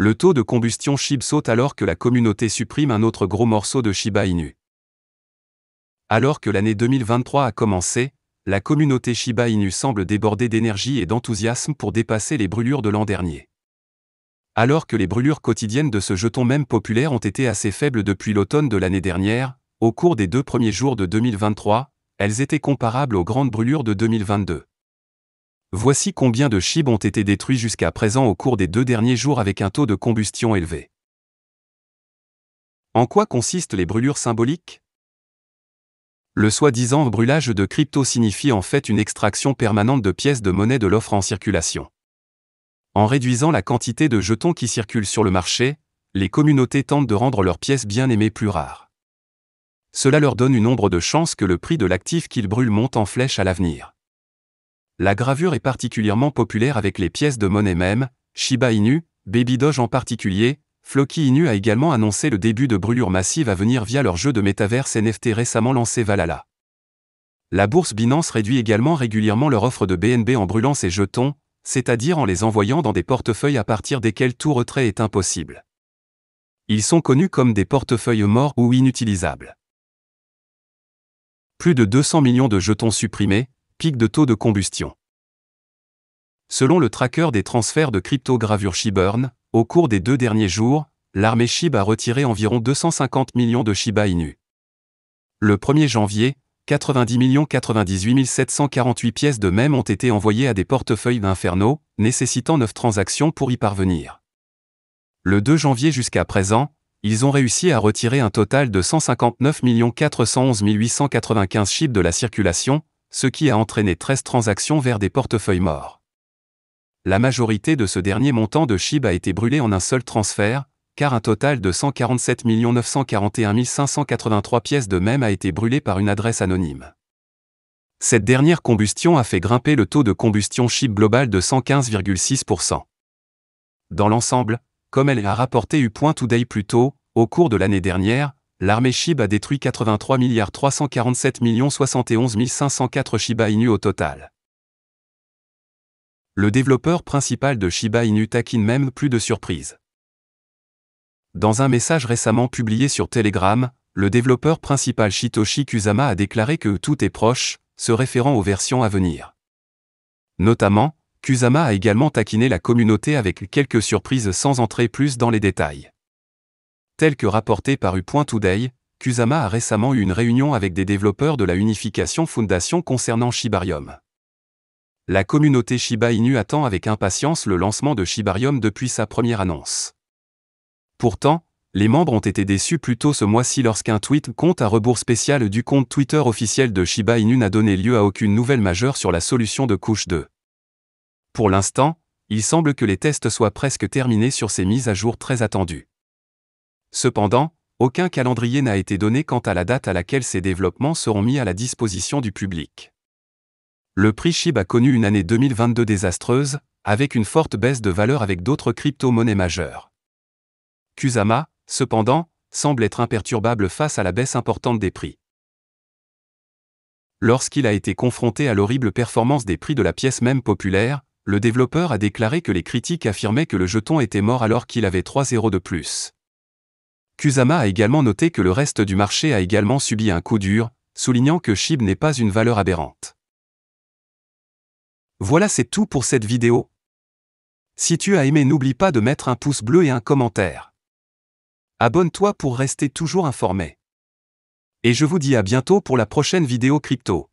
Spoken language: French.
Le taux de combustion SHIB saute alors que la communauté supprime un autre gros morceau de Shiba Inu. Alors que l'année 2023 a commencé, la communauté Shiba Inu semble déborder d'énergie et d'enthousiasme pour dépasser les brûlures de l'an dernier. Alors que les brûlures quotidiennes de ce jeton même populaire ont été assez faibles depuis l'automne de l'année dernière, au cours des 2 premiers jours de 2023, elles étaient comparables aux grandes brûlures de 2022. Voici combien de SHIB ont été détruits jusqu'à présent au cours des 2 derniers jours avec un taux de combustion élevé. En quoi consistent les brûlures symboliques ? Le soi-disant brûlage de crypto signifie en fait une extraction permanente de pièces de monnaie de l'offre en circulation. En réduisant la quantité de jetons qui circulent sur le marché, les communautés tentent de rendre leurs pièces bien aimées plus rares. Cela leur donne une ombre de chance que le prix de l'actif qu'ils brûlent monte en flèche à l'avenir. La gravure est particulièrement populaire avec les pièces de monnaie même, Shiba Inu, Baby Doge en particulier. Floki Inu a également annoncé le début de brûlures massives à venir via leur jeu de métaverse NFT récemment lancé Valhalla. La bourse Binance réduit également régulièrement leur offre de BNB en brûlant ses jetons, c'est-à-dire en les envoyant dans des portefeuilles à partir desquels tout retrait est impossible. Ils sont connus comme des portefeuilles morts ou inutilisables. Plus de 200 millions de jetons supprimés, pic de taux de combustion. Selon le tracker des transferts de crypto-gravure SHIBurn, au cours des 2 derniers jours, l'armée SHIB a retiré environ 250 millions de Shiba Inu. Le 1er janvier, 98 748 pièces de même ont été envoyées à des portefeuilles d'Inferno, nécessitant 9 transactions pour y parvenir. Le 2 janvier jusqu'à présent, ils ont réussi à retirer un total de 159 411 895 SHIB de la circulation, ce qui a entraîné 13 transactions vers des portefeuilles morts. La majorité de ce dernier montant de SHIB a été brûlé en un seul transfert, car un total de 147 941 583 pièces de même a été brûlé par une adresse anonyme. Cette dernière combustion a fait grimper le taux de combustion SHIB global de 115,6%. Dans l'ensemble, comme elle a rapporté U.Today plus tôt, au cours de l'année dernière, l'armée SHIB a détruit 83 347 71 504 Shiba Inu au total. Le développeur principal de Shiba Inu taquine même plus de surprises. Dans un message récemment publié sur Telegram, le développeur principal Satoshi Kusama a déclaré que tout est proche, se référant aux versions à venir. Notamment, Kusama a également taquiné la communauté avec quelques surprises sans entrer plus dans les détails. Tel que rapporté par U.Today, Kusama a récemment eu une réunion avec des développeurs de la Unification Foundation concernant Shibarium. La communauté Shiba Inu attend avec impatience le lancement de Shibarium depuis sa première annonce. Pourtant, les membres ont été déçus plus tôt ce mois-ci lorsqu'un tweet compte à rebours spécial du compte Twitter officiel de Shiba Inu n'a donné lieu à aucune nouvelle majeure sur la solution de couche 2. Pour l'instant, il semble que les tests soient presque terminés sur ces mises à jour très attendues. Cependant, aucun calendrier n'a été donné quant à la date à laquelle ces développements seront mis à la disposition du public. Le prix SHIB a connu une année 2022 désastreuse, avec une forte baisse de valeur avec d'autres crypto-monnaies majeures. Kusama, cependant, semble être imperturbable face à la baisse importante des prix. Lorsqu'il a été confronté à l'horrible performance des prix de la pièce même populaire, le développeur a déclaré que les critiques affirmaient que le jeton était mort alors qu'il avait 3 zéros de plus. Kusama a également noté que le reste du marché a également subi un coup dur, soulignant que SHIB n'est pas une valeur aberrante. Voilà, c'est tout pour cette vidéo. Si tu as aimé, n'oublie pas de mettre un pouce bleu et un commentaire. Abonne-toi pour rester toujours informé. Et je vous dis à bientôt pour la prochaine vidéo crypto.